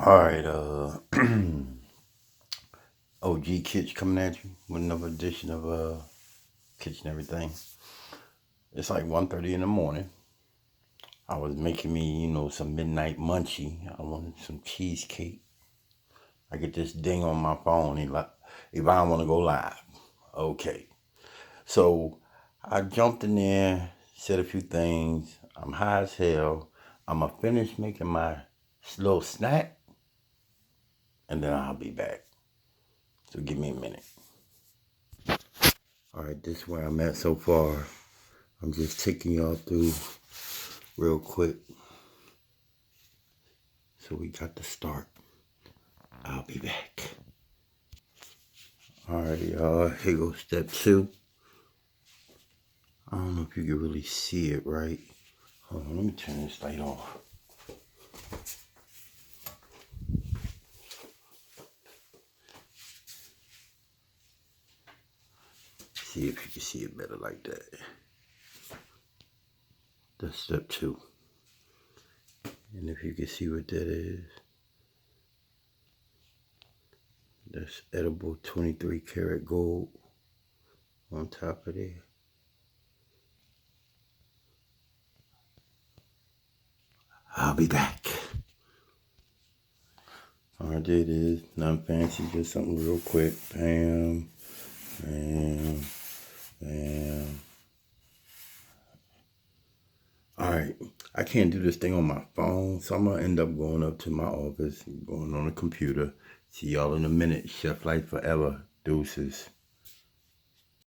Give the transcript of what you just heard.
All right, OG Kitch coming at you with another edition of Kitchen Everything. It's like 1:30 in the morning. I was making me, some midnight munchie. I wanted some cheesecake. I get this ding on my phone. If I want to go live. Okay. So I jumped in there, said a few things. I'm high as hell. I'm going to finish making my little snack, and then I'll be back. So give me a minute. All right, this is where I'm at so far. I'm just taking y'all through real quick. So we got to start. I'll be back. All right, y'all. Here goes step 2. I don't know if you can really see it right. Hold on, let me turn this light off. See if you can see it better like that. That's step 2. And if you can see what that is, that's edible 23 karat gold on top of there. I'll be back. All right, there it is. Nothing fancy, just something real quick. Bam, bam, bam. All right, I can't do this thing on my phone, so I'm gonna end up going up to my office, going on the computer. See y'all in a minute. Chef Life Forever. Deuces.